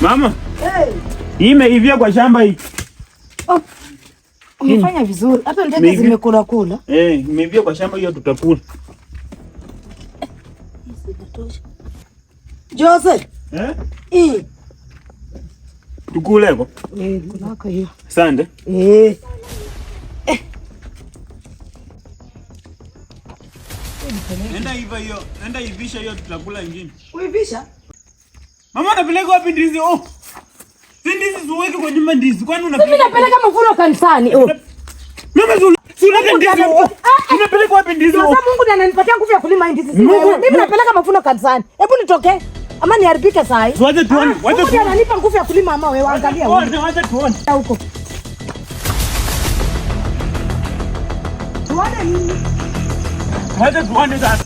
Mama. Hey. Hii imeivia kwa shamba hii. Oh. Umefanya vizuri. Hata ndege zimekula kula. Imeivia kwa shamba hiyo tutakula. Jose. Tukule hapo. Kunaka hiyo. Asante. Nenda hiva hiyo. Nenda hivisha hiyo tutakula ingine. Uivisha? Mama unapeleka wapi ndizi? Oh. Si ndizi zuweke kwa nyumba ndizi. Kwani unapeleka? Mimi napeleka mavuno kanisani. Mama unapeleka ndizi. Unapeleka wapi ndizi? Sasa Mungu ndiye ananipatia nguvu ya kulima ndizi. Mimi napeleka mavuno kanisani. Hebu nitoke. Ama niharibike saa hii. Wacha tuone. Wacha tuone. Ananipa nguvu ya kulima ama wewe angalia huko. Wacha tuone. Huko. Tuone nini? Wacha tuone sasa.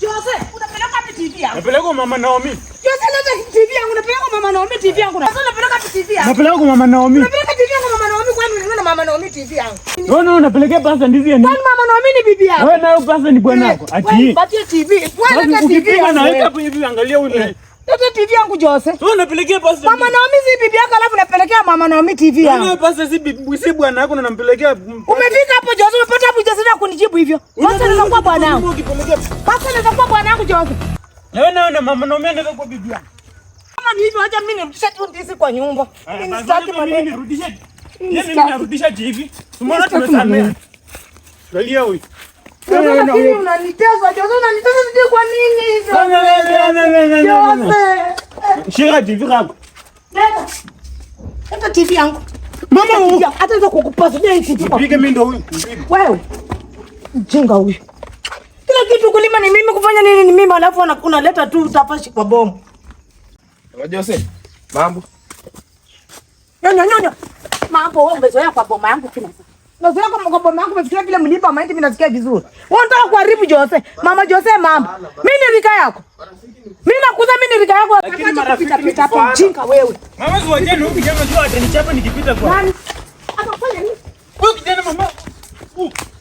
Jose, unapeleka wapi TV yangu? Napeleka kwa Mama Naomi. Jose, leta TV yangu. Unapeleka kwa Mama Naomi TV yangu. Sasa unapeleka wapi TV yangu? Napeleka kwa Mama Naomi. Unapeleka TV yangu Mama Naomi, kwani unaona Mama Naomi TV yangu? Wewe unapelekea pasta ndizi ya nini? Kwani Mama Naomi ni bibi yako? Wewe nayo pasta ni bwana wako. Ati. Patie TV. Wewe leta TV yangu. Na weka hapo hivi angalia ule. Leta TV yangu Jose. Wewe unapelekea pasta. Mama Naomi si bibi yako alafu unapelekea Mama Naomi TV yangu. Wewe pasta si bibi si bwana wako na nampelekea. Umefika hapo Jose, umepata hapo Jose na kunijibu hivyo. Pasta anaweza kuwa bwana wangu. Pasta anaweza kuwa bwana wangu Jose. Wewe na Mama Naomi anaweza kuwa bibi yako. Kama ni hivyo acha mimi nirudishe tu ndizi kwa nyumba. Mimi sitaki maneno. Nirudishe. Mimi narudisha TV. Tumeona tumesamea. Angalia huyu. Lakini unaniteza Jose, unaniteza sijui kwa nini hivyo. Jose. Shika TV yako. Leta TV yangu. Mama hata hizo kukupasa je TV. Pige mimi ndo huyu. Wewe. Mjinga huyu. Kila kitu kulima ni mimi, kufanya nini ni mimi, alafu unaleta tu utapashi kwa bomu. Jose, mambo. Nyonya. Mambo wewe umezoea kwa boma yangu kila saa. Unazoea kwa boma yangu, umefikiria vile mlipa mahindi mimi nasikia vizuri. Wewe unataka kuharibu Jose. Mama Jose mambo. Mimi ni rika yako. Mimi nakuza mimi ni rika yako. Acha pita hapo mjinga wewe. Mama zuajeni huyu kijana jua atanichapa nikipita kwa. Nani? Atafanya nini? Huyu kijana mama.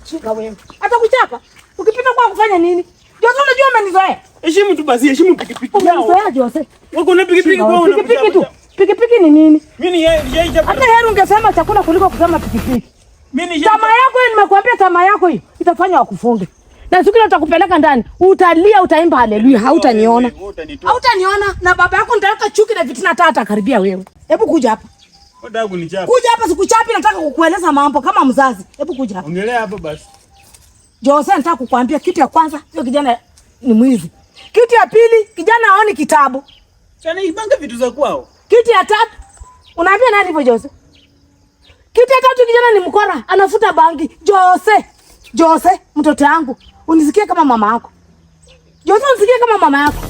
Mjinga wewe. Atakuchapa. Ukipita kwa kufanya nini? Jose unajua umenizoea. Heshimu tu basi, heshimu pikipiki yao. Umenizoea Jose. Wako na pikipiki kwa una. Pikipiki tu. Pikipiki ni nini? Mimi ni yeye chapa. Hata heri ungesema chakula kuliko kusema pikipiki. Mimi ni tamaa yako hiyo, nimekuambia tamaa yako hiyo itafanya wakufunge. Na siku ile utakupeleka ndani, utalia, utaimba haleluya, hautaniona. Hautaniona na baba yako nitaweka chuki na vitina tata karibia wewe. Hebu kuja hapa. Nataka kunichapa. Kuja hapa, sikuchapi, nataka kukueleza mambo kama mzazi. Hebu kuja hapa. Ongelea hapa basi. Jose, nataka kukuambia kitu ya kwanza, hiyo kijana ni mwizi. Kitu ya pili, kijana haoni kitabu. Sana ibanga vitu za kwao. Kitu ya tatu, unaambia nani hivyo Jose? Kitu ya tatu, kijana ni mkora, anafuta bangi. Jose, mtoto wangu, unisikie kama mama yako. Jose, unisikie kama mama yako.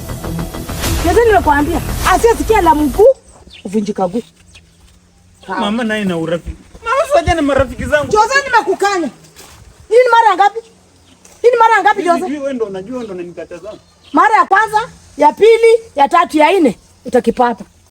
Jose, nimekuambia, asiyesikia la mguu uvunjika guu. Mama naye na urafiki. Mama sio na marafiki zangu. Jose, nimekukanya. Hii ni mara ngapi? Jose? Wewe ndo unajua ndo unanikataza. Mara ya kwanza, ya pili, ya tatu, ya nne utakipata.